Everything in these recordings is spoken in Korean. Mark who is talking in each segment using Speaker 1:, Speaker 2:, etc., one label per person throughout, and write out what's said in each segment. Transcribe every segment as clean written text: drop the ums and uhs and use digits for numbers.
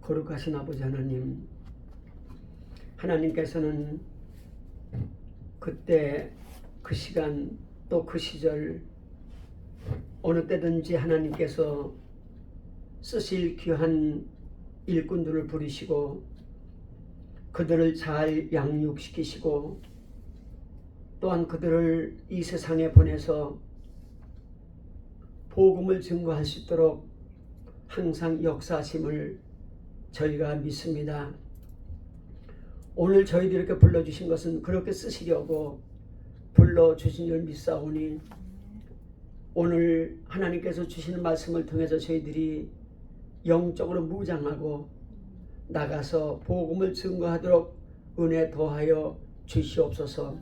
Speaker 1: 거룩하신 아버지 하나님, 하나님께서는 그때 그 시간 또 그 시절 어느 때든지 하나님께서 쓰실 귀한 일꾼들을 부르시고 그들을 잘 양육시키시고 또한 그들을 이 세상에 보내서 복음을 증거할 수 있도록 항상 역사하심을 저희가 믿습니다. 오늘 저희들 이렇게 불러주신 것은 그렇게 쓰시려고 불러주신 줄 믿사오니 오늘 하나님께서 주시는 말씀을 통해서 저희들이 영적으로 무장하고 나가서 복음을 증거하도록 은혜 더하여 주시옵소서.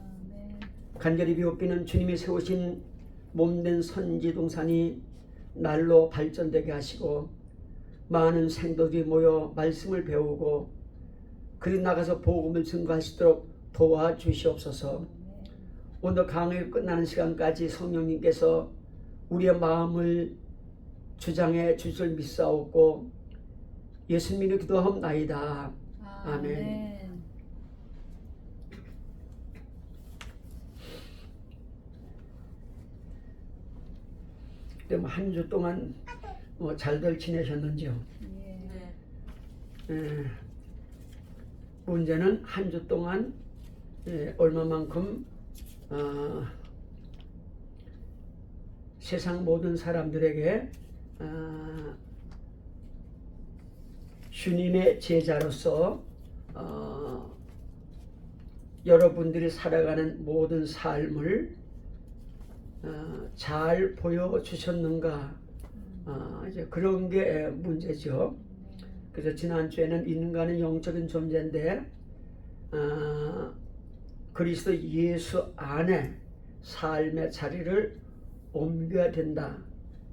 Speaker 1: 간절히 비옵기는 주님이 세우신 몸된 선지동산이 날로 발전되게 하시고 많은 생도들이 모여 말씀을 배우고 그리 나가서 복음을 증거할 수 있도록 도와주시옵소서. 오늘 강의 끝나는 시간까지 성령님께서 우리의 마음을 주장해 주실 믿사옵고 예수님으로 기도하옵나이다. 아멘. 한 주 동안 잘들 지내셨는지요? 문제는 한 주 동안 얼마만큼 세상 모든 사람들에게 주님의 제자로서 여러분들이 살아가는 모든 삶을 잘 보여주셨는가, 이제 그런 게 문제죠. 그래서 지난주에는 인간은 영적인 존재인데 그리스도 예수 안에 삶의 자리를 옮겨야 된다.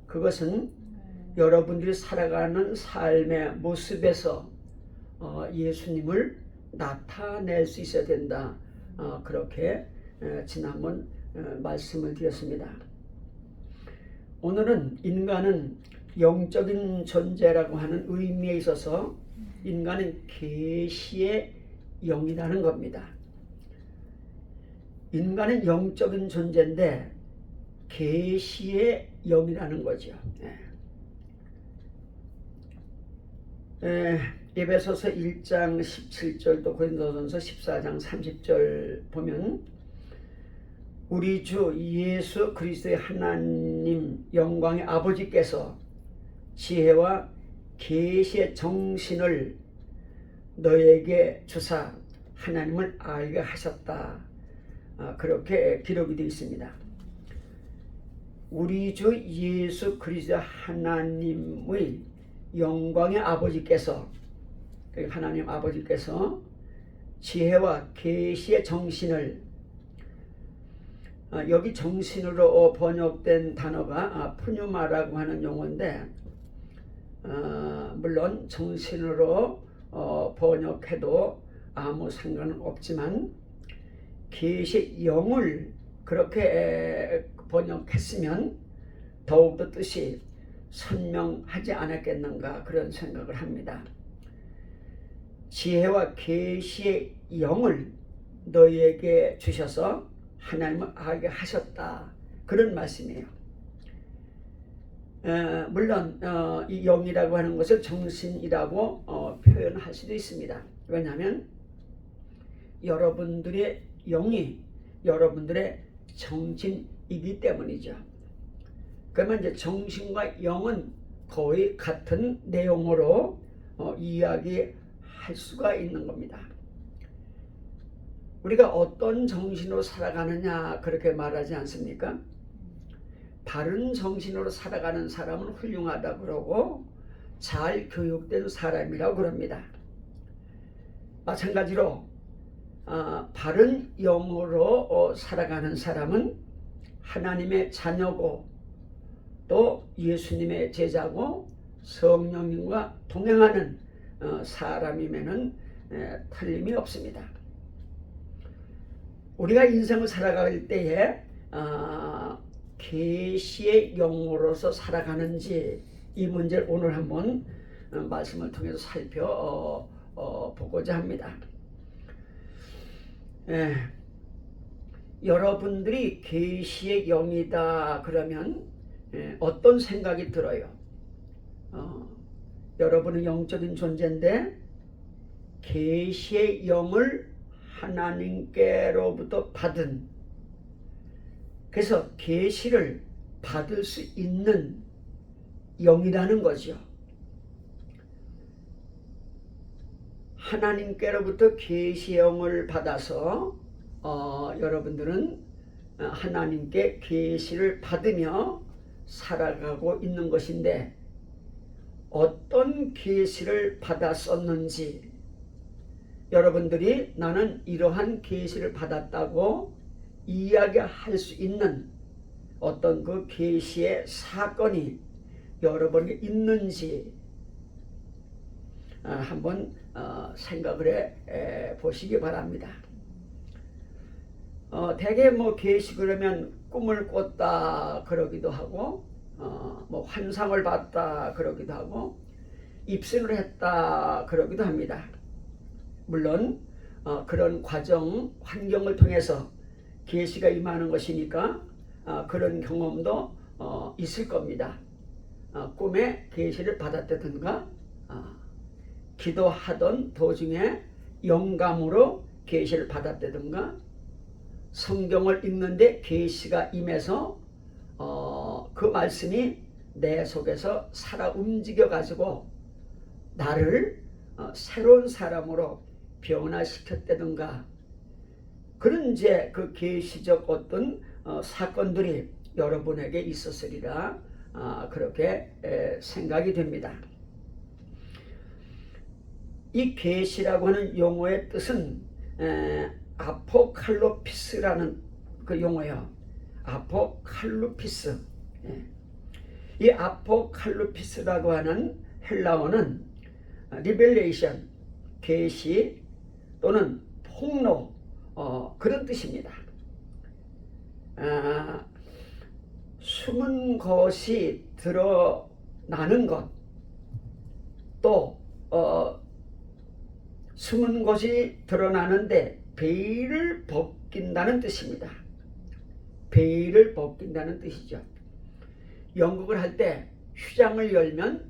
Speaker 1: 그것은 여러분들이 살아가는 삶의 모습에서 예수님을 나타낼 수 있어야 된다. 그렇게 지난번 말씀을 드렸습니다. 오늘은 인간은 영적인 존재라고 하는 의미에 있어서 인간은 계시의 영이라는 겁니다. 인간은 영적인 존재인데 계시의 영이라는 거죠. 에베소서 1장 17절도 고린도전서 14장 30절 보면 우리 주 예수 그리스도의 하나님 영광의 아버지께서 지혜와 계시의 정신을 너에게 주사 하나님을 알게 하셨다. 그렇게 기록이 되어 있습니다. 우리 주 예수 그리스도 하나님의 영광의 아버지께서, 하나님 아버지께서 지혜와 계시의 정신을, 여기 정신으로 번역된 단어가 푸뉴마라고 하는 용어인데 물론 정신으로 번역해도 아무 상관은 없지만 계시의 영을 그렇게 번역했으면 더욱더 뜻이 선명하지 않았겠는가 그런 생각을 합니다. 지혜와 계시의 영을 너희에게 주셔서 하나님을 알게 하셨다. 그런 말씀이에요. 물론 이 영이라고 하는 것을 정신이라고 표현할 수도 있습니다. 왜냐하면 여러분들의 영이 여러분들의 정신이기 때문이죠. 그러면 이제 정신과 영은 거의 같은 내용으로 이야기할 수가 있는 겁니다. 우리가 어떤 정신으로 살아가느냐 그렇게 말하지 않습니까? 바른 정신으로 살아가는 사람은 훌륭하다 그러고 잘 교육된 사람이라고 그럽니다. 마찬가지로 바른 영으로 살아가는 사람은 하나님의 자녀고 또 예수님의 제자고 성령님과 동행하는 사람이면은 틀림이 없습니다. 우리가 인생을 살아갈 때에 계시의 영으로서 살아가는지 이 문제를 오늘 한번 말씀을 통해서 살펴보고자 합니다. 여러분들이 계시의 영이다 그러면 어떤 생각이 들어요? 여러분은 영적인 존재인데 계시의 영을 하나님께로부터 받은, 그래서 계시를 받을 수 있는 영이라는 거죠. 하나님께로부터 계시의 영을 받아서 여러분들은 하나님께 계시를 받으며 살아가고 있는 것인데, 어떤 계시를 받았었는지, 여러분들이 나는 이러한 계시를 받았다고 이야기할 수 있는 어떤 그 계시의 사건이 여러분에게 있는지 한번 생각을 해 보시기 바랍니다. 대개 뭐 계시 그러면 꿈을 꿨다 그러기도 하고, 뭐 환상을 봤다 그러기도 하고, 입신을 했다 그러기도 합니다. 물론 그런 과정, 환경을 통해서 계시가 임하는 것이니까 그런 경험도 있을 겁니다. 꿈에 계시를 받았다든가, 기도하던 도중에 영감으로 계시를 받았다든가, 성경을 읽는데 계시가 임해서 그 말씀이 내 속에서 살아 움직여 가지고 나를 새로운 사람으로 변화시켰다든가, 그런 이제 그 계시적 어떤 사건들이 여러분에게 있었으리라 그렇게 생각이 됩니다. 이 계시라고 하는 용어의 뜻은 아포칼로피스라는 그 용어예요. 아포칼루피스. 이 아포칼루피스라고 하는 헬라어는 리벨레이션, 계시 또는 폭로, 그런 뜻입니다. 숨은 것이 드러나는 것, 또 숨은 것이 드러나는데 베일을 벗긴다는 뜻입니다. 베일을 벗긴다는 뜻이죠. 연극을 할 때 휘장을 열면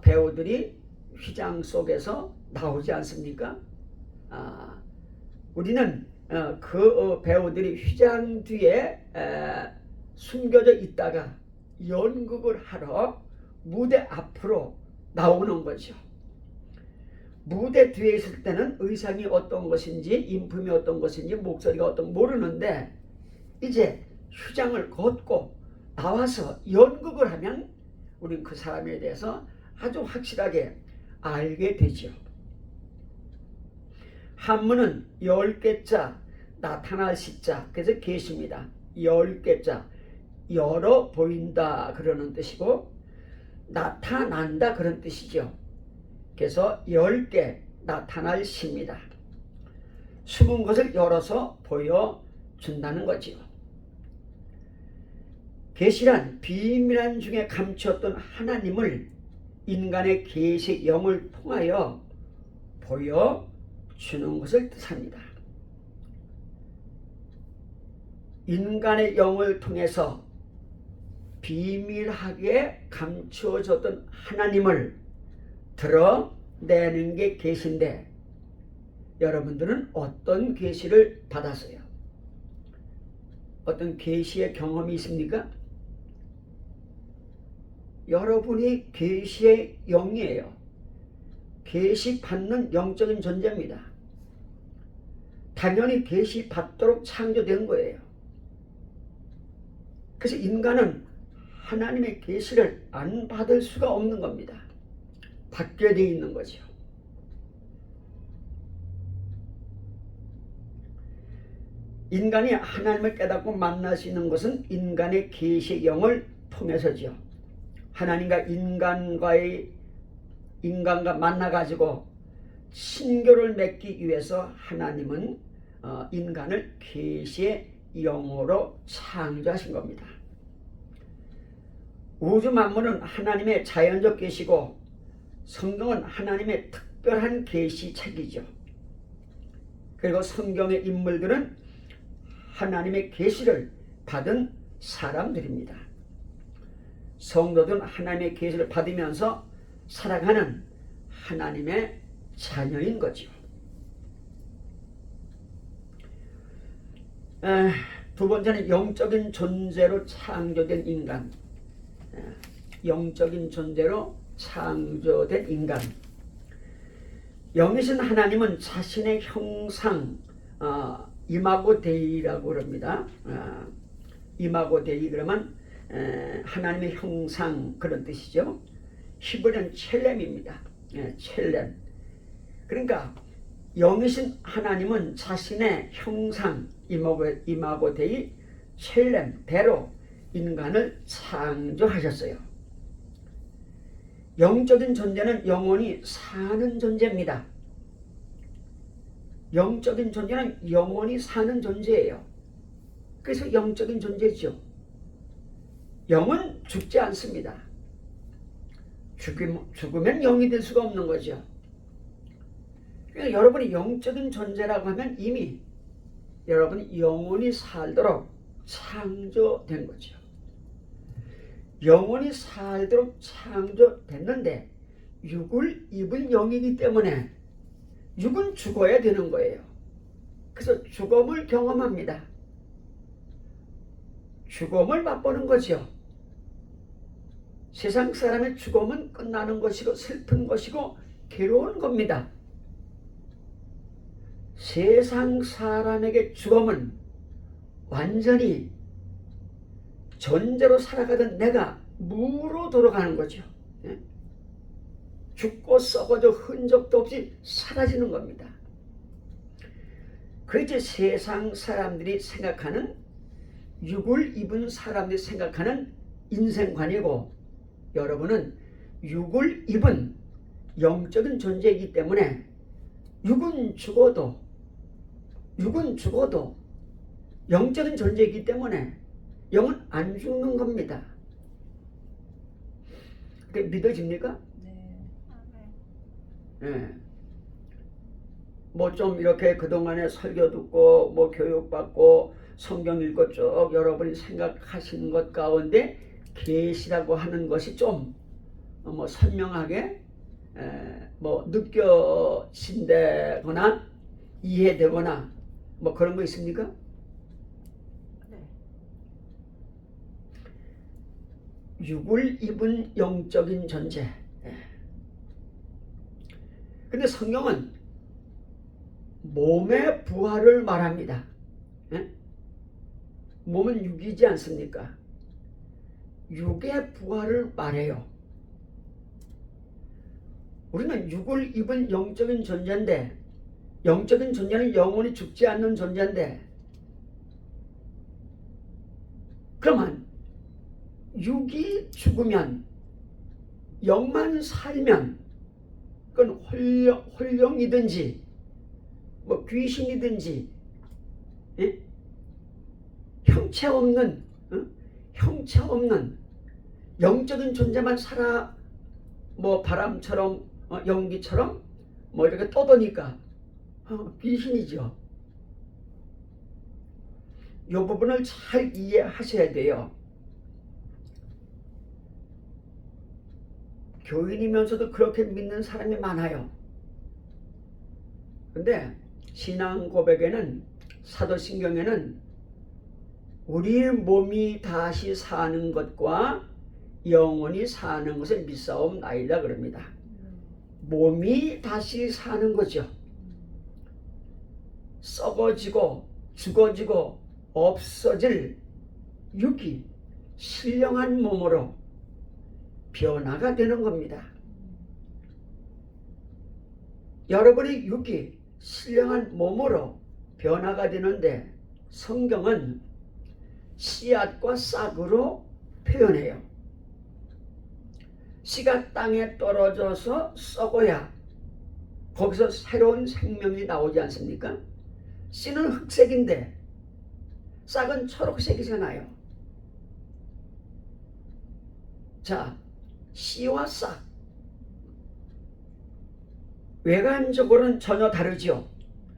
Speaker 1: 배우들이 휘장 속에서 나오지 않습니까? 우리는 그 배우들이 휘장 뒤에 숨겨져 있다가 연극을 하러 무대 앞으로 나오는 거죠. 무대 뒤에 있을 때는 의상이 어떤 것인지, 인품이 어떤 것인지, 목소리가 어떤 모르는데, 이제 휘장을 걷고 나와서 연극을 하면 우리는 그 사람에 대해서 아주 확실하게 알게 되죠. 한문은 10개자 나타날 시자, 그래서 계시입니다. 10개자, 열어 보인다 그러는 뜻이고, 나타난다 그런 뜻이죠. 그래서 10개 나타날 시입니다. 숨은 것을 열어서 보여준다는 거지요. 계시란 비밀한 중에 감추었던 하나님을 인간의 계시 영을 통하여 보여주는 것을 뜻합니다. 인간의 영을 통해서 비밀하게 감추어졌던 하나님을 드러내는 게 계시인데, 여러분들은 어떤 계시를 받았어요? 어떤 계시의 경험이 있습니까? 여러분이 계시의 영이에요. 계시 받는 영적인 존재입니다. 당연히 계시 받도록 창조된 거예요. 그래서 인간은 하나님의 계시를 안 받을 수가 없는 겁니다. 받게 되어 있는 거죠. 인간이 하나님을 깨닫고 만날 수 있는 것은 인간의 계시의 영을 통해서죠. 하나님과 인간과 만나가지고 친교를 맺기 위해서 하나님은 인간을 계시의 영으로 창조하신 겁니다. 우주 만물은 하나님의 자연적 계시고 성경은 하나님의 특별한 계시책이죠. 그리고 성경의 인물들은 하나님의 계시를 받은 사람들입니다. 성도들은 하나님의 계시를 받으면서 살아가는 하나님의 자녀인 거죠. 두 번째는 영적인 존재로 창조된 인간. 영적인 존재로 창조된 인간. 영이신 하나님은 자신의 형상, 이마고 데이라고 그럽니다. 이마고 데이 그러면 하나님의 형상 그런 뜻이죠. 히브리어는 첼렘입니다. 첼렘. 그러니까 영이신 하나님은 자신의 형상, 이마고 데이, 첼렘, 대로 인간을 창조하셨어요. 영적인 존재는 영원히 사는 존재입니다. 영적인 존재는 영원히 사는 존재예요. 그래서 영적인 존재죠. 영은 죽지 않습니다. 죽으면 영이 될 수가 없는 거죠. 그러니까 여러분이 영적인 존재라고 하면 이미 여러분이 영원히 살도록 창조된 거죠. 영원히 살도록 창조됐는데 육을 입은 영이기 때문에 육은 죽어야 되는 거예요. 그래서 죽음을 경험합니다. 죽음을 맛보는 거죠. 세상 사람의 죽음은 끝나는 것이고 슬픈 것이고 괴로운 겁니다. 세상 사람에게 죽음은 완전히 존재로 살아가던 내가 무로 돌아가는 거죠. 죽고 썩어져 흔적도 없이 사라지는 겁니다. 그게 세상 사람들이 생각하는, 육을 입은 사람들이 생각하는 인생관이고, 여러분은 육을 입은 영적인 존재이기 때문에 육은 죽어도 영적인 존재이기 때문에 영은 안 죽는 겁니다. 그게 믿어집니까? 네. 뭐 좀 이렇게 그동안에 설교 듣고 뭐 교육받고 성경 읽고 쭉 여러분이 생각하시는 것 가운데 계시라고 하는 것이 좀 뭐 선명하게 뭐 느껴진다거나 이해되거나 뭐 그런 거 있습니까? 육을 입은 영적인 존재. 근데 성경은 몸의 부활을 말합니다. 몸은 육이지 않습니까? 육의 부활을 말해요. 우리는 육을 입은 영적인 존재인데, 영적인 존재는 영원히 죽지 않는 존재인데, 그러면 육이 죽으면 영만 살면 그건 홀령이든지 뭐 귀신이든지 형체 없는 영적인 존재만 살아 뭐 바람처럼 연기처럼 뭐 이렇게 떠도니까 귀신이죠. 이 부분을 잘 이해하셔야 돼요. 교인이면서도 그렇게 믿는 사람이 많아요. 근데 신앙 고백에는, 사도신경에는 우리 몸이 다시 사는 것과 영원히 사는 것을 믿사옵나이다 그럽니다. 몸이 다시 사는 거죠. 썩어지고 죽어지고 없어질 육이 신령한 몸으로 변화가 되는 겁니다. 여러분의 육이 신령한 몸으로 변화가 되는데 성경은 씨앗과 싹으로 표현해요. 씨가 땅에 떨어져서 썩어야 거기서 새로운 생명이 나오지 않습니까? 씨는 흑색인데 싹은 초록색이잖아요. 자, 씨와 싹, 외관적으로는 전혀 다르죠.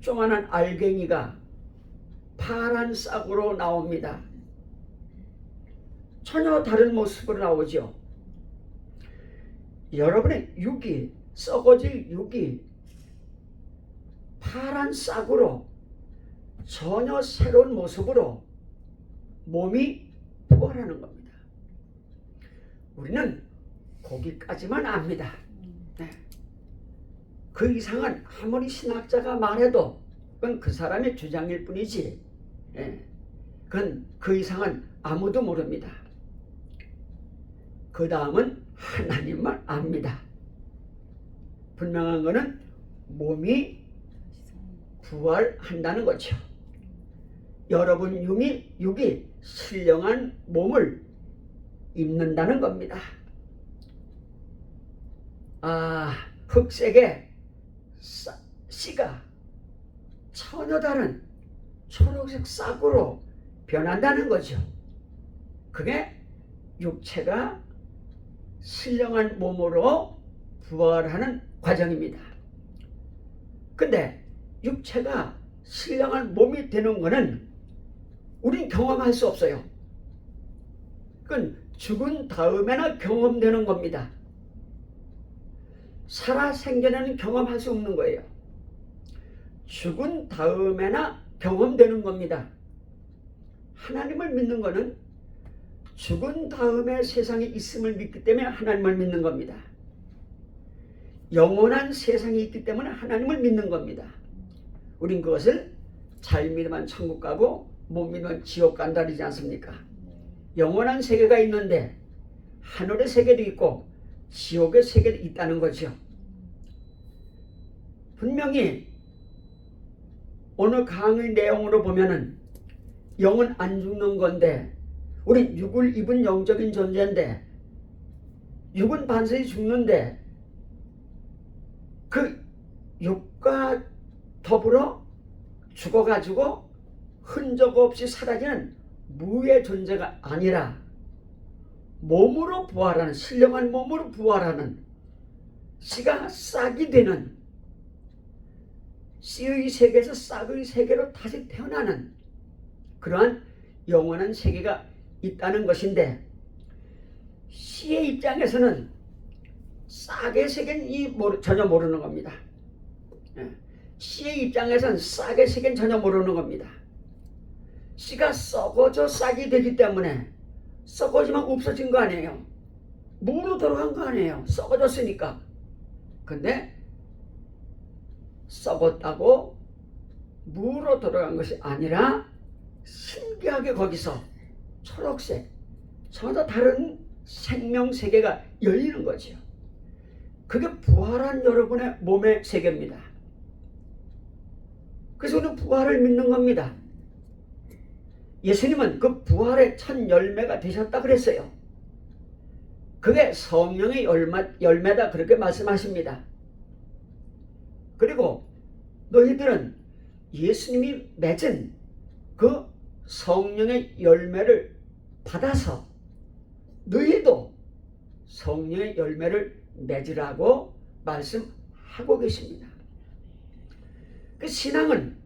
Speaker 1: 조그만한 알갱이가 파란 싹으로 나옵니다. 전혀 다른 모습으로 나오죠. 여러분의 육이, 썩어질 육이 파란 싹으로 전혀 새로운 모습으로 몸이 부활하는 겁니다. 우리는 거기까지만 압니다. 네. 그 이상은 아무리 신학자가 말해도 그건 그 사람의 주장일 뿐이지, 그건 그 이상은 아무도 모릅니다. 그 다음은 하나님만 압니다. 분명한 것은 몸이 부활한다는 거죠. 여러분 육이 신령한 몸을 입는다는 겁니다. 흑색의 씨가 전혀 다른 초록색 싹으로 변한다는 거죠. 그게 육체가 신령한 몸으로 부활하는 과정입니다. 근데 육체가 신령한 몸이 되는 것은 우린 경험할 수 없어요. 그건 죽은 다음에나 경험되는 겁니다. 살아 생전에는 경험할 수 없는 거예요. 죽은 다음에나 경험되는 겁니다. 하나님을 믿는 것은 죽은 다음에 세상에 있음을 믿기 때문에 하나님을 믿는 겁니다. 영원한 세상이 있기 때문에 하나님을 믿는 겁니다. 우린 그것을 잘 믿으면 천국 가고 못 믿으면 지옥 간다 그러지 않습니까? 영원한 세계가 있는데 하늘의 세계도 있고 지옥의 세계도 있다는 거죠. 분명히 오늘 강의 내용으로 보면은 영은 안 죽는 건데 우리 육을 입은 영적인 존재인데 육은 반드시 죽는데 그 육과 더불어 죽어가지고 흔적 없이 사라지는 무의 존재가 아니라 몸으로 부활하는, 신령한 몸으로 부활하는, 씨가 싹이 되는, 씨의 세계에서 싹의 세계로 다시 태어나는 그러한 영원한 세계가 있다는 것인데, 씨의 입장에서는 싹의 세계는 전혀 모르는 겁니다. 씨의 입장에서는 싹의 세계는 전혀 모르는 겁니다. 씨가 썩어져 싹이 되기 때문에 썩어지면 없어진 거 아니에요. 무로 들어간 거 아니에요. 썩어졌으니까. 근데 썩었다고 무로 들어간 것이 아니라 신기하게 거기서 초록색, 전혀 다른 생명세계가 열리는 거죠. 그게 부활한 여러분의 몸의 세계입니다. 그래서 우리는 부활을 믿는 겁니다. 예수님은 그 부활의 첫 열매가 되셨다 그랬어요. 그게 성령의 열매다 그렇게 말씀하십니다. 그리고 너희들은 예수님이 맺은 그 성령의 열매를 받아서 너희도 성령의 열매를 맺으라고 말씀하고 계십니다. 그 신앙은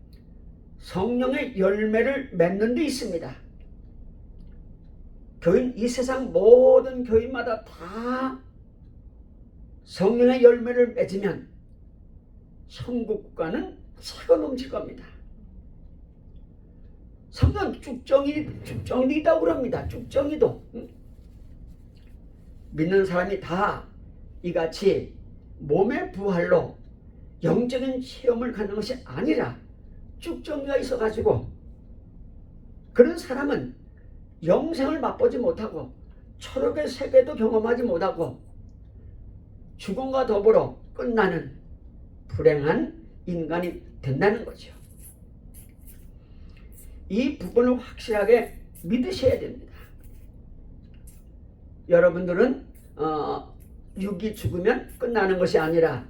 Speaker 1: 성령의 열매를 맺는 데 있습니다. 이 세상 모든 교인마다 다 성령의 열매를 맺으면 천국과는 차가 넘칠 겁니다. 성령 쭉정이도 있다고 그럽니다. 쭉정이도. 믿는 사람이 다 이같이 몸의 부활로 영적인 체험을 갖는 것이 아니라 쭉정이가 있어가지고 그런 사람은 영생을 맛보지 못하고 초록의 세계도 경험하지 못하고 죽음과 더불어 끝나는 불행한 인간이 된다는 거죠. 이 부분을 확실하게 믿으셔야 됩니다. 여러분들은 육이 죽으면 끝나는 것이 아니라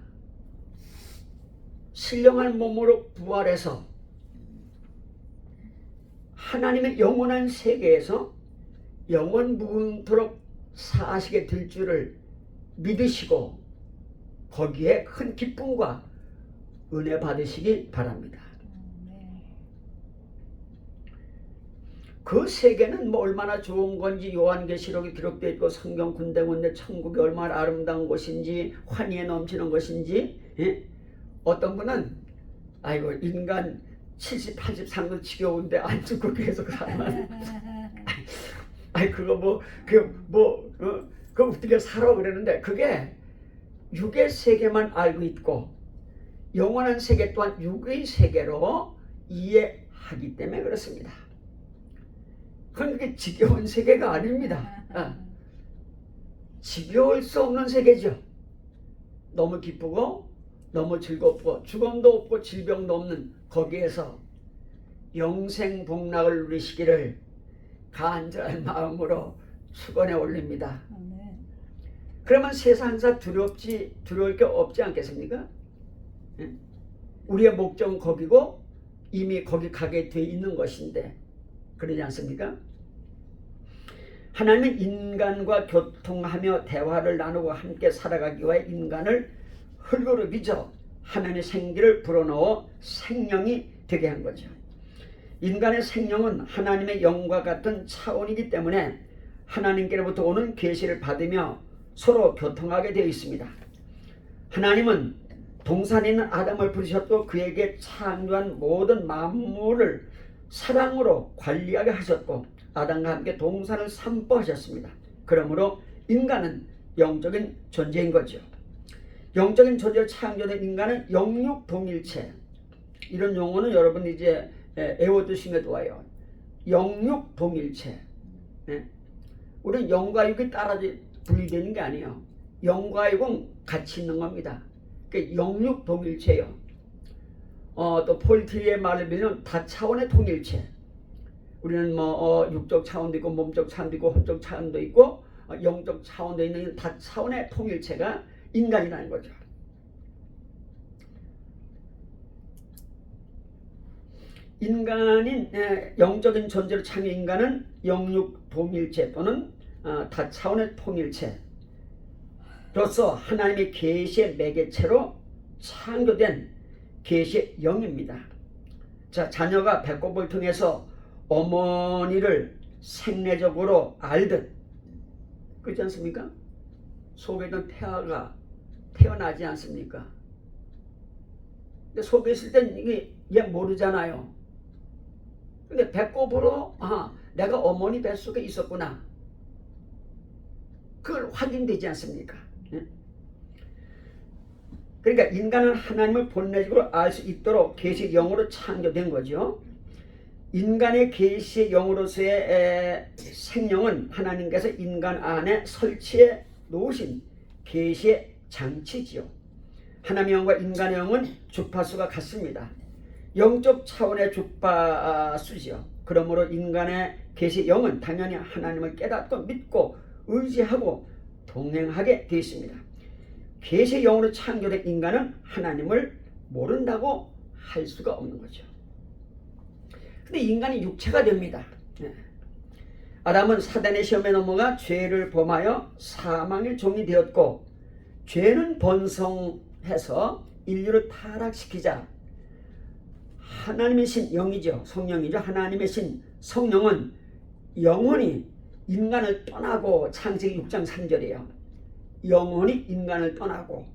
Speaker 1: 신령한 몸으로 부활해서 하나님의 영원한 세계에서 영원무궁토록 사시게 될 줄을 믿으시고 거기에 큰 기쁨과 은혜 받으시기 바랍니다. 그 세계는 뭐 얼마나 좋은 건지 요한계시록에 기록되어 있고 성경 군데군데 천국이 얼마나 아름다운 곳인지 환희에 넘치는 것인지, 예? 어떤 분은 아이고 인간 70, 83도 지겨운데 안 죽고 계속 살면 아이 그거 그거 어떻게 살아 그러는데, 그게 육의 세계만 알고 있고 영원한 세계 또한 육의 세계로 이해하기 때문에 그렇습니다. 그게 지겨운 세계가 아닙니다. 지겨울 수 없는 세계죠. 너무 기쁘고 너무 즐겁고 죽음도 없고 질병도 없는 거기에서 영생복락을 누리시기를 간절한 마음으로 축원해 올립니다. 그러면 세상사 두려울 게 없지 않겠습니까? 우리의 목적은 거기고 이미 거기 가게 돼 있는 것인데 그러지 않습니까? 하나님은 인간과 교통하며 대화를 나누고 함께 살아가기 위해 인간을 흙으로 빚어 하나님의 생기를 불어넣어 생명이 되게 한 거죠. 인간의 생명은 하나님의 영과 같은 차원이기 때문에 하나님께로부터 오는 계시를 받으며 서로 교통하게 되어 있습니다. 하나님은 동산에 있는 아담을 부르셨고 그에게 창조한 모든 만물을 사랑으로 관리하게 하셨고 아담과 함께 동산을 산보하셨습니다. 그러므로 인간은 영적인 존재인 거죠. 영적인 존재로 창조된 인간은 영육 동일체, 이런 용어는 여러분 이제 외워두시면 좋아요. 영육 동일체. 우리는 영과 육이 따라 분리되는 게 아니에요. 영과 육은 같이 있는 겁니다. 그러니까 영육 동일체예요. 또 폴트리의 말을 빌면 다차원의 통일체. 우리는 육적 차원도 있고 몸적 차원도 있고 혼적 차원도 있고 영적 차원도 있는 다차원의 통일체가 인간이라는 거죠. 인간인 영적인 존재로 참여 인간은 영육 동일체 또는 다차원의 통일체로서 하나님의 계시의 매개체로 창조된 계시의 영입니다. 자, 자녀가 배꼽을 통해서 어머니를 생내적으로 알듯, 그렇지 않습니까? 속에 있는 태아가 태어나지 않습니까? 근데 속에 있을 땐 이게 얘 모르잖아요. 근데 배꼽으로 내가 어머니 뱃속에 있었구나, 그걸 확인되지 않습니까? 그러니까 인간은 하나님을 본래적으로 알 수 있도록 계시의 영으로 창조된 거죠. 인간의 계시의 영으로서의 생명은 하나님께서 인간 안에 설치해 놓으신 계시의 장치지요. 하나님의 영과 인간의 영은 주파수가 같습니다. 영적 차원의 주파수지요. 그러므로 인간의 계시의 영은 당연히 하나님을 깨닫고 믿고 의지하고 동행하게 되어 있습니다. 계시의 영으로 창조된 인간은 하나님을 모른다고 할 수가 없는 거죠. 근데 인간이 육체가 됩니다. 아담은 사단의 시험에 넘어가 죄를 범하여 사망의 종이 되었고, 죄는 번성해서 인류를 타락시키자 하나님의 신 영이죠. 성령이죠. 하나님의 신 성령은 영원히 인간을 떠나고, 창세기 6장 3절이에요. 영원히 인간을 떠나고,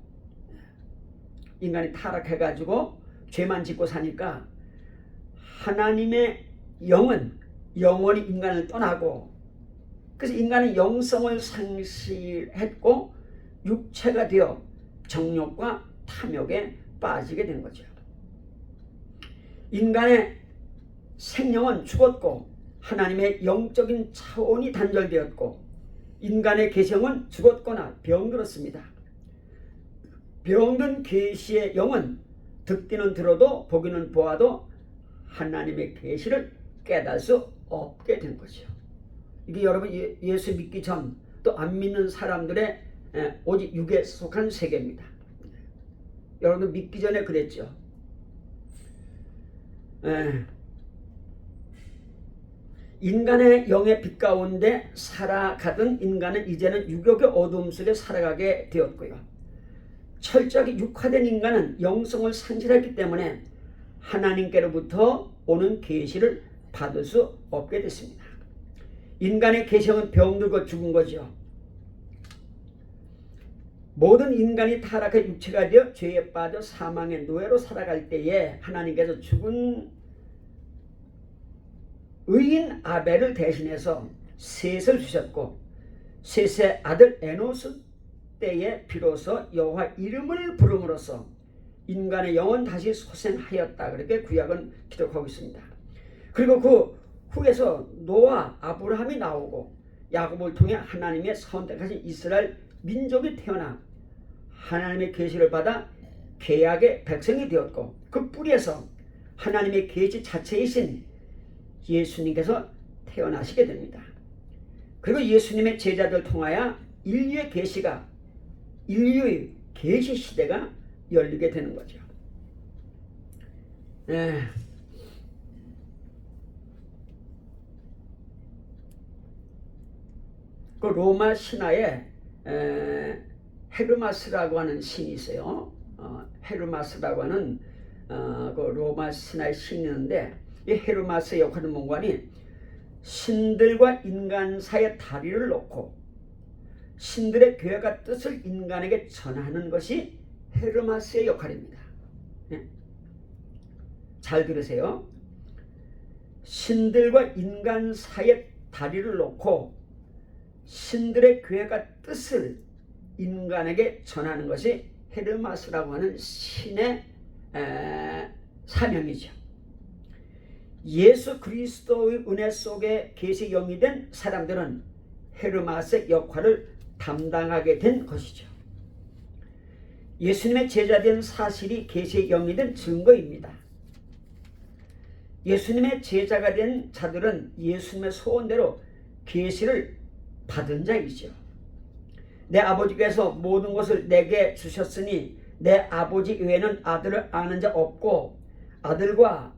Speaker 1: 인간이 타락해가지고 죄만 짓고 사니까 하나님의 영은 영원히 인간을 떠나고, 그래서 인간은 영성을 상실했고 육체가 되어 정욕과 탐욕에 빠지게 된 거죠. 인간의 생명은 죽었고 하나님의 영적인 차원이 단절되었고, 인간의 계시형은 죽었거나 병들었습니다. 병든 계시의 영은 듣기는 들어도 보기는 보아도 하나님의 계시를 깨달을 수 없게 된 거죠. 이게 여러분 예수 믿기 전 또 안 믿는 사람들의 오직 육에 속한 세계입니다. 여러분 믿기 전에 그랬죠. 인간의 영의 빛 가운데 살아가던 인간은 이제는 유격의 어둠 속에 살아가게 되었고요. 철저하게 육화된 인간은 영성을 상실했기 때문에 하나님께로부터 오는 계시를 받을 수 없게 됐습니다. 인간의 계시는 병들고 죽은 거죠. 모든 인간이 타락해 육체가 되어 죄에 빠져 사망의 노예로 살아갈 때에 하나님께서 죽은 의인 아벨을 대신해서 셋을 주셨고 셋의 아들 에노스 때에 비로소 여호와 이름을 부름으로써 인간의 영혼 다시 소생하였다. 그렇게 구약은 기록하고 있습니다. 그리고 그 후에서 노아, 아브라함이 나오고 야곱을 통해 하나님의 선택하신 이스라엘 민족이 태어나 하나님의 계시를 받아 계약의 백성이 되었고 그 뿌리에서 하나님의 계시 자체이신 예수님께서 태어나시게 됩니다. 그리고 예수님의 제자들 통하여 인류의 계시가 인류의 계시 시대가 열리게 되는 거죠. 그 로마 신화에 헤르마스라고 하는 신이 있어요. 헤르마스라고 하는 그 로마 신화의 신이 있는데 이 헤르마스의 역할은 뭔가니 신들과 인간 사이에 다리를 놓고 신들의 계획과 뜻을 인간에게 전하는 것이 헤르마스의 역할입니다. 잘 들으세요. 신들과 인간 사이에 다리를 놓고 신들의 계획과 뜻을 인간에게 전하는 것이 헤르마스라고 하는 신의 사명이죠. 예수 그리스도의 은혜 속에 계시 영이 된 사람들은 헤르마스의 역할을 담당하게 된 것이죠. 예수님의 제자된 사실이 계시의 영이 된 증거입니다. 예수님의 제자가 된 자들은 예수님의 소원대로 계시를 받은 자이죠. 내 아버지께서 모든 것을 내게 주셨으니 내 아버지 외에는 아들을 아는 자 없고 아들과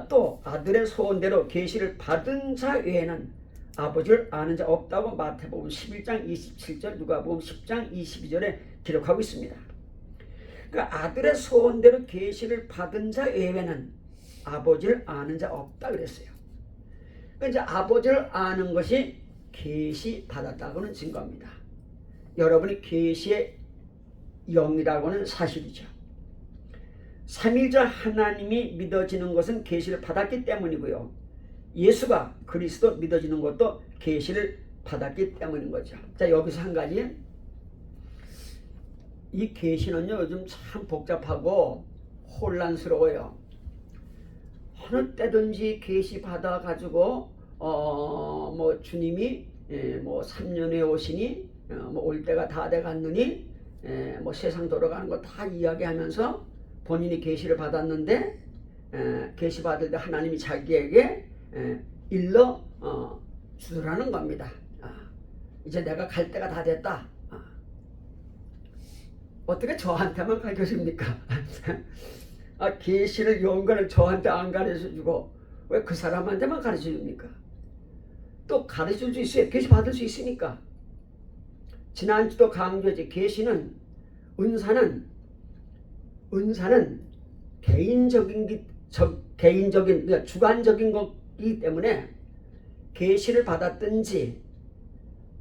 Speaker 1: 또 아들의 소원대로 계시를 받은 자 외에는 아버지를 아는 자 없다고 마태복음 11장 27절 누가복음 10장 22절에 기록하고 있습니다. 그러니까 아들의 소원대로 계시를 받은 자 외에는 아버지를 아는 자 없다 그랬어요. 그러니까 이제 아버지를 아는 것이 계시 받았다고는 증거입니다. 여러분이 계시의 영이라고는 사실이죠. 삼위일체 하나님이 믿어지는 것은 계시를 받았기 때문이고요. 예수가 그리스도 믿어지는 것도 계시를 받았기 때문인 거죠. 자, 여기서 한 가지. 이 계시는요 요즘 참 복잡하고 혼란스러워요. 어느 때든지 계시 받아 가지고 뭐 주님이 뭐 3년에 오시니 뭐 올 때가 다 돼 갔느니 뭐 세상 돌아가는 거 다 이야기하면서 본인이 계시를 받았는데 계시 받을 때 하나님이 자기에게 일러 주라는 겁니다. 이제 내가 갈 때가 다 됐다. 어떻게 저한테만 가르쳐줍니까? 계시를 연관을 저한테 안 가르쳐주고 왜 그 사람한테만 가르쳐줍니까? 또 가르칠 수 있어요. 계시 받을 수 있으니까. 지난주도 강조했지. 계시는 은사는 개인적인 그러니까 주관적인 거기 때문에 계시를 받았든지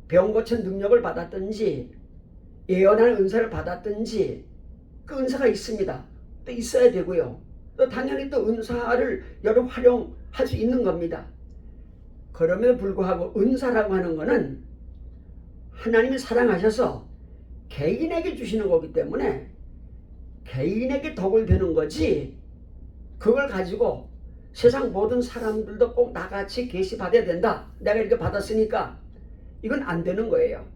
Speaker 1: 병 고친 능력을 받았든지 예언하는 은사를 받았든지 그 은사가 있습니다. 또 있어야 되고요. 또 당연히 또 은사를 여러 활용할 수 있는 겁니다. 그럼에도 불구하고 은사라고 하는 것은 하나님이 사랑하셔서 개인에게 주시는 거기 때문에 개인에게 덕을 되는 거지 그걸 가지고 세상 모든 사람들도 꼭 나같이 계시 받아야 된다. 내가 이렇게 받았으니까 이건 안 되는 거예요.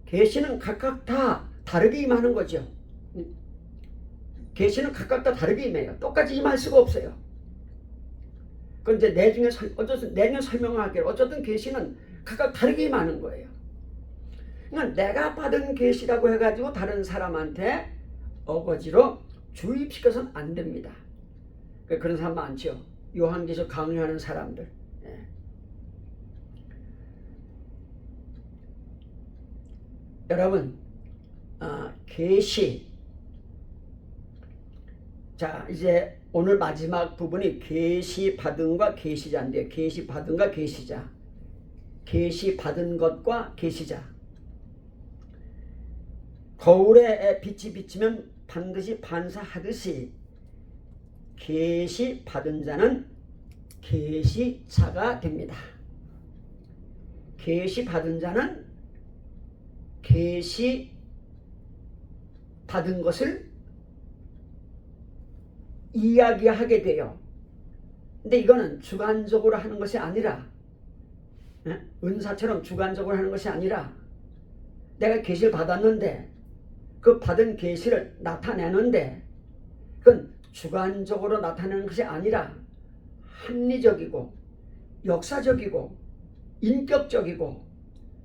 Speaker 1: 계시는 각각 다 다르게 임하는 거죠. 계시는 각각 다 다르게 임해요. 똑같이 임할 수가 없어요. 그건 이제 내년 설명할게요. 어쨌든 계시는 각각 다르게 임하는 거예요. 그러니까 내가 받은 계시라고 해가지고 다른 사람한테 어거지로 주입시켜서는 안 됩니다. 그런 사람 많죠. 요한계시록 강요하는 사람들. 여러분, 계시. 자, 이제 오늘 마지막 부분이 계시 받은과 계시자인데요. 계시 받은과 계시자. 계시 받은 것과 계시자. 거울에 빛이 비치면 반드시 반사하듯이 계시 받은 자는 계시자가 됩니다. 계시 받은 자는 계시 받은 것을 이야기하게 돼요. 근데 이거는 주관적으로 하는 것이 아니라, 은사처럼 주관적으로 하는 것이 아니라, 내가 계시를 받았는데 그 받은 계시를 나타내는데 그건 주관적으로 나타내는 것이 아니라 합리적이고 역사적이고 인격적이고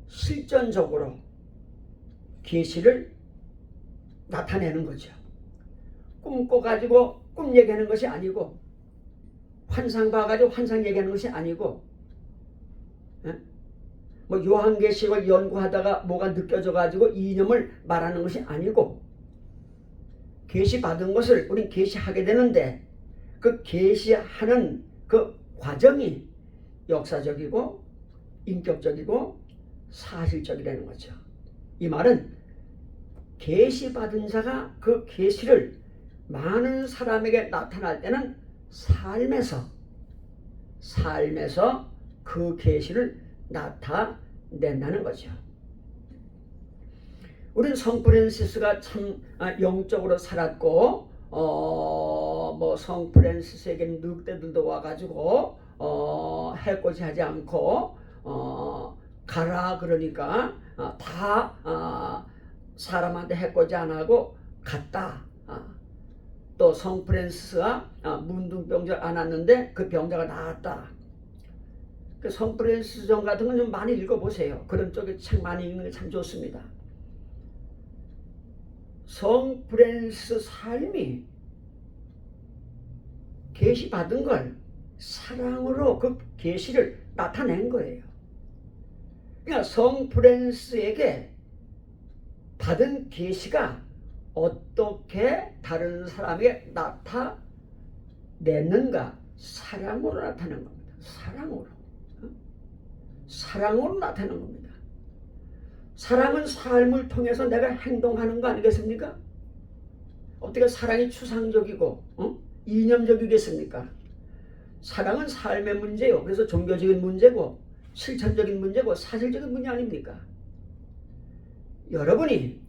Speaker 1: 실전적으로 계시를 나타내는 거죠. 꿈꿔가지고 꿈 얘기하는 것이 아니고, 환상 봐가지고 환상 얘기하는 것이 아니고, 뭐 요한계시록을 연구하다가 뭐가 느껴져가지고 이념을 말하는 것이 아니고, 계시 받은 것을 우린 계시하게 되는데 그 계시하는 그 과정이 역사적이고 인격적이고 사실적이라는 거죠. 이 말은 계시 받은 자가 그 계시를 많은 사람에게 나타날 때는 삶에서 그 계시를 나타낸다는 거죠. 우리는 성 프란시스가 참 영적으로 살았고, 뭐 성 프란시스에게는 늑대들도 와가지고 해코지 하지 않고 가라 그러니까 다 사람한테 해코지 안 하고 갔다. 또 성 프란시스가 문둥병자 안았는데 그 병자가 나았다. 그 성 프란시스 전 같은 건 좀 많이 읽어보세요. 그런 쪽에 책 많이 읽는 게 참 좋습니다. 성 프란시스 삶이 계시 받은 걸 사랑으로 그 계시를 나타낸 거예요. 그러니까 성 프란시스에게 받은 계시가 어떻게 다른 사람에게 나타냈는가? 사랑으로 나타낸 겁니다. 사랑으로 나타내는 겁니다. 사랑은 삶을 통해서 내가 행동하는 거 아니겠습니까? 어떻게 사랑이 추상적이고 이념적이겠습니까? 사랑은 삶의 문제요. 그래서 종교적인 문제고 실천적인 문제고 사실적인 문제 아닙니까? 여러분이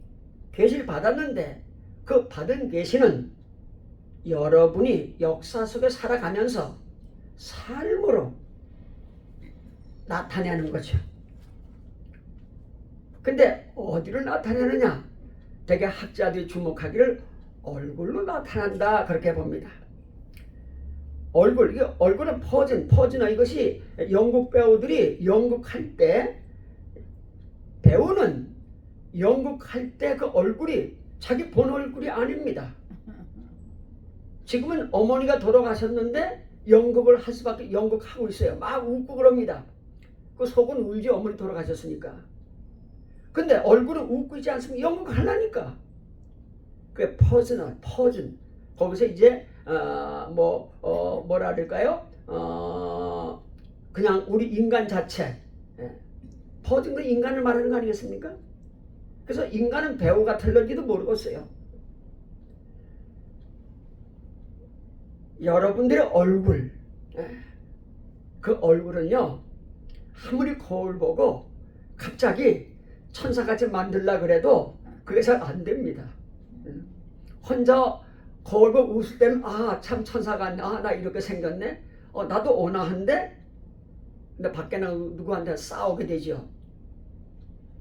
Speaker 1: 계시를 받았는데 그 받은 계시는 여러분이 역사 속에 살아가면서 삶으로 나타내는 거죠. 근데 어디로 나타내느냐? 되게 학자들이 주목하기를 얼굴로 나타난다 그렇게 봅니다. 얼굴은 퍼즈너 이것이 영국 배우들이 연극할 때 배우는 연극할 때 그 얼굴이 자기 본 얼굴이 아닙니다. 지금은 어머니가 돌아가셨는데 연극을 할 수밖에 연극하고 있어요. 막 웃고 그럽니다. 그 속은 울지 어머니 돌아가셨으니까. 근데 얼굴은 웃고 있지 않습니까? 연극하려니까. 그게 퍼즌. 거기서 이제 뭐라 그럴까요? 그냥 우리 인간 자체. 퍼즐도 인간을 말하는 거 아니겠습니까? 그래서 인간은 배우가 틀린지도 모르겠어요. 여러분들의 얼굴, 그 얼굴은요, 아무리 거울 보고 갑자기 천사같이 만들라 그래도 그게 잘 안 됩니다. 혼자 거울 보고 웃을 때는 참 천사 같네. 나 이렇게 생겼네. 나도 온화한데. 근데 밖에는 누구한테 싸우게 되죠.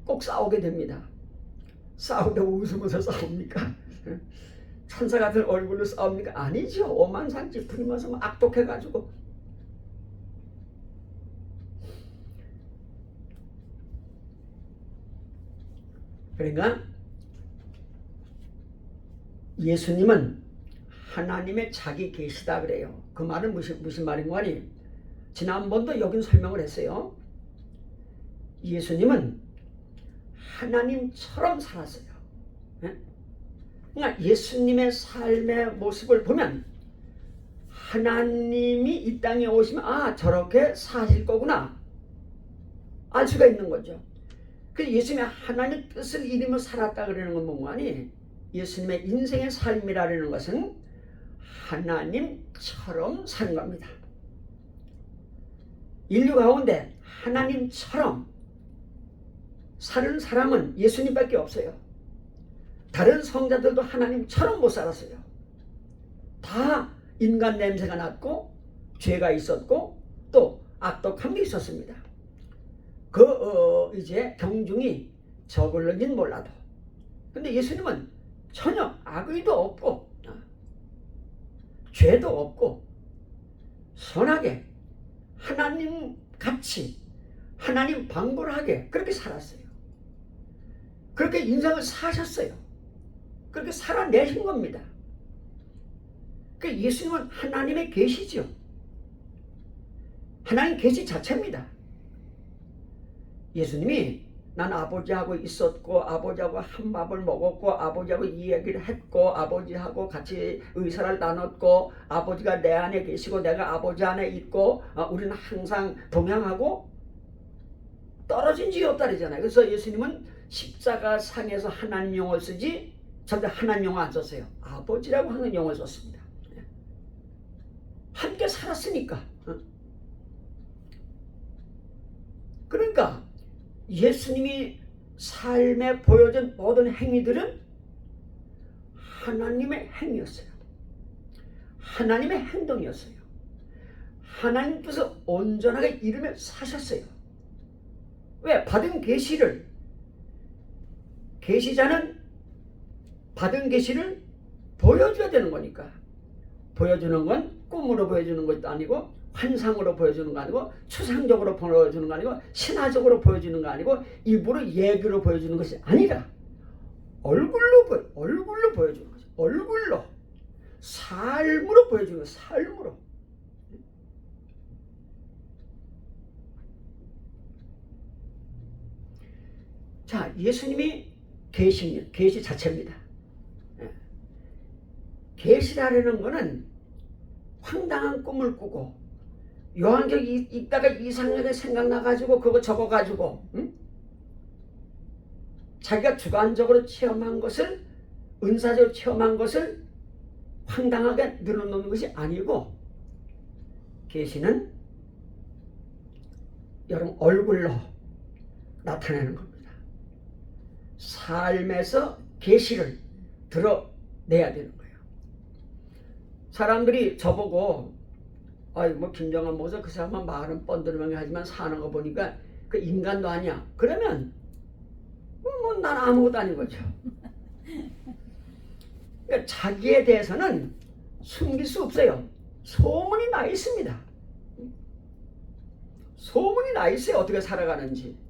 Speaker 1: 꼭 싸우게 됩니다. 싸우다 웃으면서 싸웁니까? 천사 같은 얼굴로 싸웁니까? 아니죠. 오만상지 부리면서 막 악독해가지고. 그러니까 예수님은 하나님의 자기 계시다 그래요. 그 말은 무슨 말인 거니? 지난번도 여긴 설명을 했어요. 예수님은 하나님처럼 살았어요. 예? 그러니까 예수님의 삶의 모습을 보면 하나님이 이 땅에 오시면 저렇게 사실 거구나 알 수가 있는 거죠. 그 예수님의 하나님 뜻을 이루며 살았다 그러는 건 뭐니? 예수님의 인생의 삶이라는 것은 하나님처럼 사는 겁니다. 인류 가운데 하나님처럼 사는 사람은 예수님밖에 없어요. 다른 성자들도 하나님처럼 못 살았어요. 다 인간 냄새가 났고 죄가 있었고 또 악독한 게 있었습니다. 이제 경중이 저걸런진 몰라도 근데 예수님은 전혀 악의도 없고 죄도 없고 선하게 하나님 같이 하나님 방불하게 그렇게 살았어요. 그렇게 인생을 사셨어요. 그렇게 살아내신 겁니다. 예수님은 하나님의 계시죠. 하나님 계시 자체입니다. 예수님이 난 아버지하고 있었고 아버지하고 한 밥을 먹었고 아버지하고 이야기를 했고 아버지하고 같이 의사를 나눴고 아버지가 내 안에 계시고 내가 아버지 안에 있고 우리는 항상 동행하고 떨어진 적이 없다잖아요. 그래서 예수님은 십자가 상에서 하나님 용어를 쓰지 절대 하나님 용어 안 썼어요. 아버지라고 하는 용어를 썼습니다. 함께 살았으니까. 그러니까 예수님이 삶에 보여준 모든 행위들은 하나님의 행위였어요. 하나님의 행동이었어요. 하나님 뜻을 온전하게 이루며 사셨어요. 왜? 받은 계시를 계시자는 받은 계시를 보여줘야 되는 거니까. 보여주는 건 꿈으로 보여주는 것도 아니고 환상으로 보여주는 거 아니고 추상적으로 보여주는 거 아니고 신화적으로 보여주는 거 아니고 입으로 얘기로 보여주는 것이 아니라 얼굴로 보여주는 거죠. 얼굴로 삶으로 보여주는 거예요. 삶으로. 자, 예수님이 계시 자체입니다. 계시라는 거는 황당한 꿈을 꾸고 요한격이 있다가 이상하게 생각나가지고 그거 적어가지고 자기가 주관적으로 체험한 것을 은사적으로 체험한 것을 황당하게 늘어놓는 것이 아니고 계시는 여러분 얼굴로 나타내는 겁니다. 삶에서 계시를 드러내야 되는 거예요. 사람들이 저보고 김정한 목사 그 사람은 말은 뻔드르면 하지만 사는 거 보니까 그 인간도 아니야. 그러면 난 아무것도 아닌 거죠. 그러니까 자기에 대해서는 숨길 수 없어요. 소문이 나 있습니다. 소문이 나 있어요. 어떻게 살아가는지.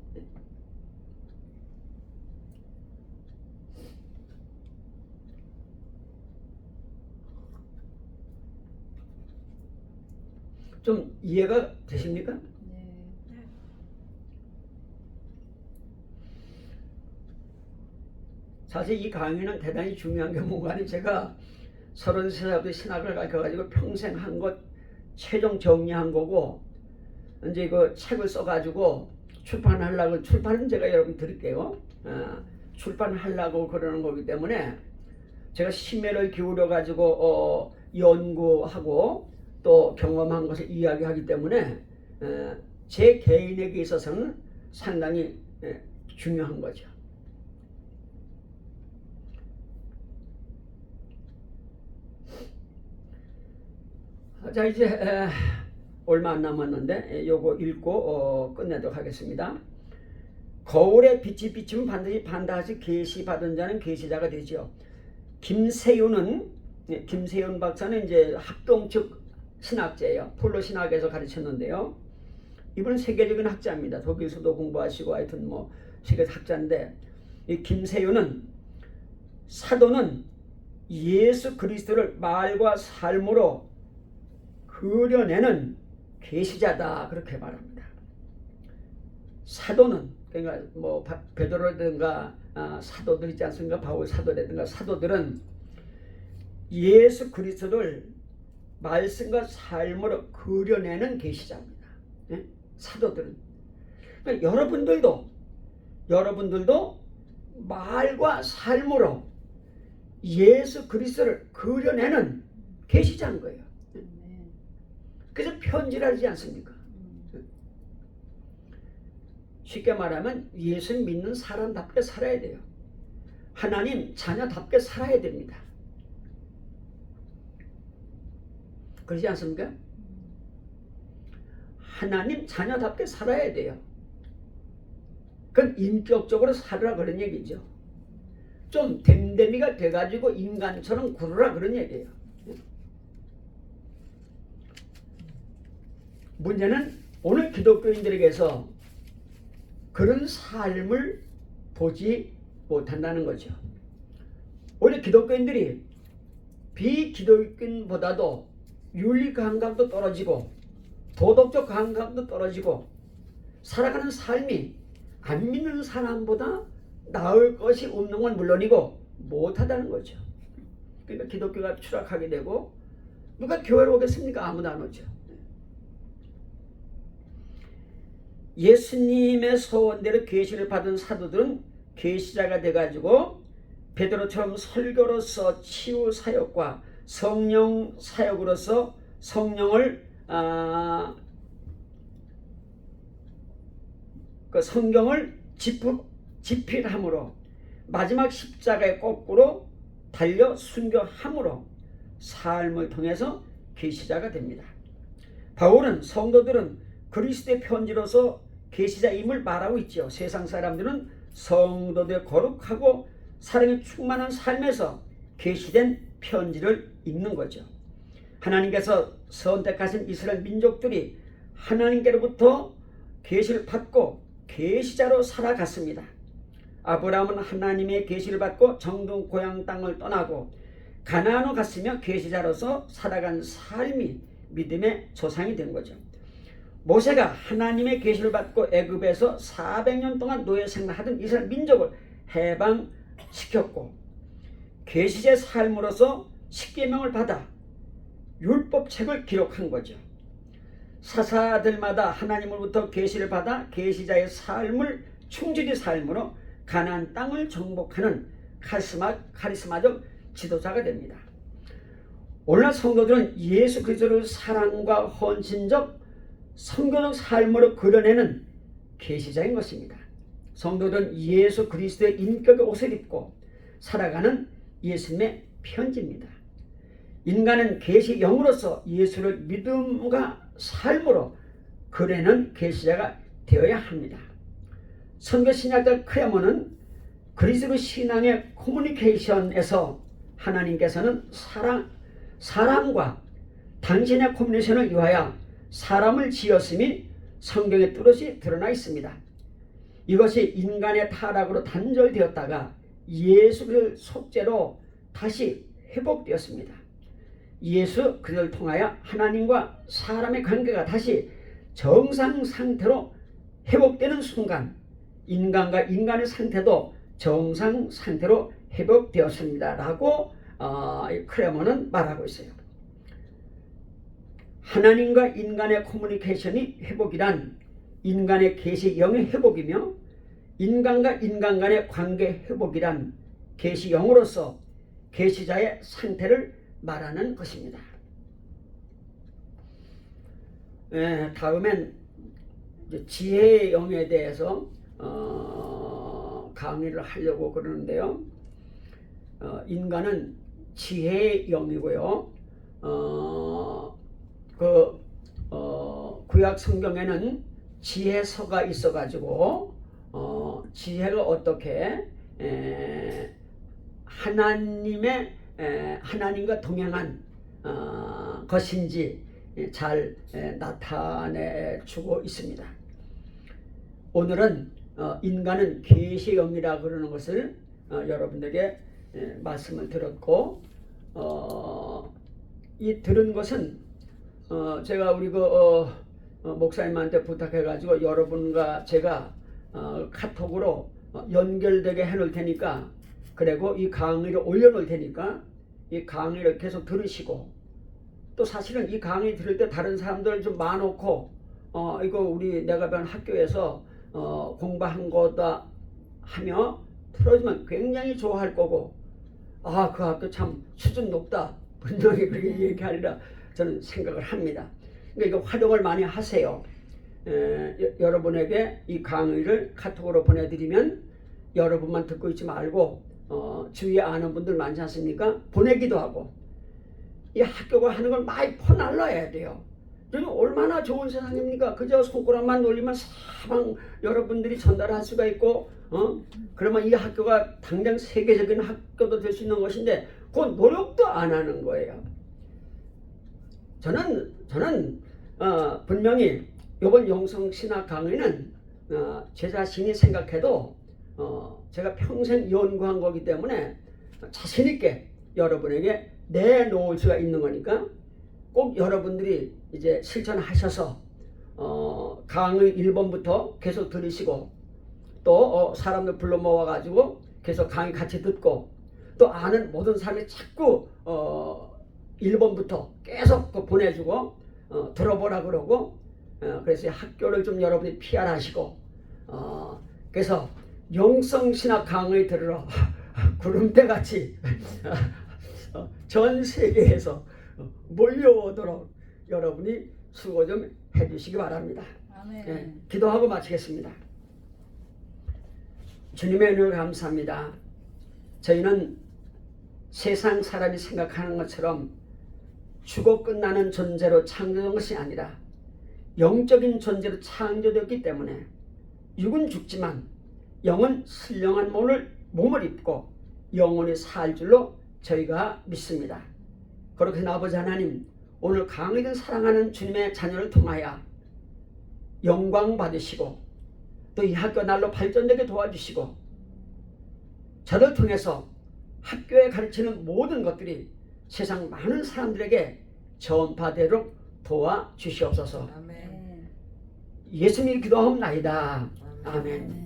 Speaker 1: 좀 이해가 되십니까?
Speaker 2: 네.
Speaker 1: 사실 이 강의는 대단히 중요한 게 뭔가는 제가 33살부터 신학을 가르쳐가지고 평생 한 것 최종 정리한 거고 이제 그 책을 써가지고 출판하려고 출판은 제가 여러분 드릴게요. 출판하려고 그러는 거기 때문에 제가 심혈을 기울여가지고 연구하고 또 경험한 것을 이야기하기 때문에 제 개인에게 있어서는 상당히 중요한 거죠. 자, 이제 얼마 안 남았는데 요거 읽고 끝내도록 하겠습니다. 거울에 빛이 비치면 반드시 계시받은 자는 계시자가 되죠. 김세윤 박사는 이제 합동측 신학자예요. 폴로 신학에서 가르쳤는데요. 이분은 세계적인 학자입니다. 독일에서도 공부하시고 하여튼 세계 학자인데 이 김세윤은 사도는 예수 그리스도를 말과 삶으로 그려내는 계시자다 그렇게 말합니다. 사도는 그러니까 베드로라든가 사도들 있지 않습니까? 바울 사도라든가 사도들은 예수 그리스도를 말씀과 삶으로 그려내는 계시자입니다. 예? 사도들은. 그러니까 여러분들도 말과 삶으로 예수 그리스도를 그려내는 계시자는 거예요. 그래서 편지를 하지 않습니까? 쉽게 말하면 예수 믿는 사람답게 살아야 돼요. 하나님 자녀답게 살아야 됩니다. 그렇지 않습니까? 하나님 자녀답게 살아야 돼요. 그건 인격적으로 살으라 그런 얘기죠. 좀 댐댐이가 돼가지고 인간처럼 굴으라 그런 얘기예요. 문제는 오늘 기독교인들에게서 그런 삶을 보지 못한다는 거죠. 오히려 기독교인들이 비기독교인보다도 윤리 감각도 떨어지고 도덕적 감각도 떨어지고 살아가는 삶이 안 믿는 사람보다 나을 것이 없는 건 물론이고 못하다는 거죠. 그러니까 기독교가 추락하게 되고 누가 교회로 오겠습니까? 아무도 안 오죠. 예수님의 소원대로 계시를 받은 사도들은 계시자가 돼가지고 베드로처럼 설교로서 치유 사역과 성령 사역으로서 성령을 그 성경을 집필함으로 마지막 십자가의 거꾸로 달려 순교함으로 삶을 통해서 계시자가 됩니다. 바울은 성도들은 그리스도의 편지로서 계시자임을 말하고 있죠. 세상 사람들은 성도들의 거룩하고 사랑이 충만한 삶에서 계시된 편지를 읽는 거죠. 하나님께서 선택하신 이스라엘 민족들이 하나님께로부터 계시를 받고 계시자로 살아갔습니다. 아브라함은 하나님의 계시를 받고 정든 고향 땅을 떠나고 가나안으로 갔으며 계시자로서 살아간 삶이 믿음의 조상이 된 거죠. 모세가 하나님의 계시를 받고 애굽에서 400년 동안 노예 생활하던 이스라엘 민족을 해방시켰고 계시자의 삶으로서 십계명을 받아 율법책을 기록한 거죠. 사사들마다 하나님으로부터 계시를 받아 계시자의 삶을 충실히 삶으로 가나안 땅을 정복하는 카리스마적 지도자가 됩니다. 오늘날 성도들은 예수 그리스도를 사랑과 헌신적 성교적 삶으로 그려내는 계시자인 것입니다. 성도들은 예수 그리스도의 인격의 옷을 입고 살아가는 예수님의 편지입니다. 인간은 계시 영으로서 예수를 믿음과 삶으로 그려내는 계시자가 되어야 합니다. 선교신학자 크레모는 그리스도 신앙의 커뮤니케이션에서 하나님께서는 사람과 당신의 커뮤니케이션을 위하여 사람을 지었음이 성경에 뚜렷이 드러나 있습니다. 이것이 인간의 타락으로 단절되었다가 예수를 속죄로 다시 회복되었습니다. 예수 그를 통하여 하나님과 사람의 관계가 다시 정상 상태로 회복되는 순간 인간과 인간의 상태도 정상 상태로 회복되었습니다. 라고 크레머는 말하고 있어요. 하나님과 인간의 커뮤니케이션이 회복이란 인간의 계시 영의 회복이며 인간과 인간 간의 관계 회복이란 계시 영으로서 계시자의 상태를 말하는 것입니다. 다음엔 지혜의 영에 대해서 강의를 하려고 그러는데요. 인간은 지혜의 영이고요. 구약 성경에는 지혜서가 있어가지고 지혜가 어떻게 하나님과 동행한 것인지 잘 나타내주고 있습니다. 오늘은 인간은 계시의 영이라 그러는 것을 여러분들에게 말씀을 드렸고 이 들은 것은 제가 우리 목사님한테 부탁해가지고 여러분과 제가 카톡으로 연결되게 해놓을 테니까, 그리고 이 강의를 올려놓을 테니까 이 강의를 계속 들으시고, 또 사실은 이 강의 들을 때 다른 사람들 좀 많고 이거 우리 내가 배운 학교에서 공부한 거다 하며 틀어주면 굉장히 좋아할 거고, 아, 그 학교 참 수준 높다, 분명히 그렇게 얘기하리라 저는 생각을 합니다. 그러니까 이거 활용을 많이 하세요. 여러분에게 이 강의를 카톡으로 보내드리면 여러분만 듣고 있지 말고 주위에 아는 분들 많지 않습니까? 보내기도 하고, 이 학교가 하는 걸 많이 퍼날라야 돼요. 얼마나 좋은 세상입니까? 그저 손가락만 놀리면 사방 여러분들이 전달할 수가 있고, 그러면 이 학교가 당장 세계적인 학교도 될 수 있는 것인데 그 노력도 안 하는 거예요. 저는 분명히 이번 영성신학 강의는 제 자신이 생각해도 제가 평생 연구한 거기 때문에 자신 있게 여러분에게 내놓을 수가 있는 거니까, 꼭 여러분들이 이제 실천하셔서 강의 1번부터 계속 들으시고, 또 사람들 불러 모아 가지고 계속 강의 같이 듣고, 또 아는 모든 사람이 자꾸 1번부터 계속 보내주고 들어보라 그러고, 그래서 학교를 좀 여러분이 PR하시고, 그래서 영성신학 강의 들으러 구름대같이 전 세계에서 몰려오도록 여러분이 수고 좀 해주시기 바랍니다.
Speaker 2: 아멘.
Speaker 1: 기도하고 마치겠습니다. 주님의 은혜를 감사합니다. 저희는 세상 사람이 생각하는 것처럼 죽어 끝나는 존재로 창조된 것이 아니라 영적인 존재로 창조되었기 때문에 육은 죽지만 영은 신령한 몸을 입고 영원히 살 줄로 저희가 믿습니다. 그렇게 아버지 하나님, 오늘 강의를 사랑하는 주님의 자녀를 통하여 영광 받으시고, 또 이 학교 날로 발전되게 도와주시고, 저를 통해서 학교에 가르치는 모든 것들이 세상 많은 사람들에게 전파되도록 도와주시옵소서.
Speaker 2: 아멘.
Speaker 1: 예수님 기도하옵나이다. 아멘.
Speaker 2: 아멘.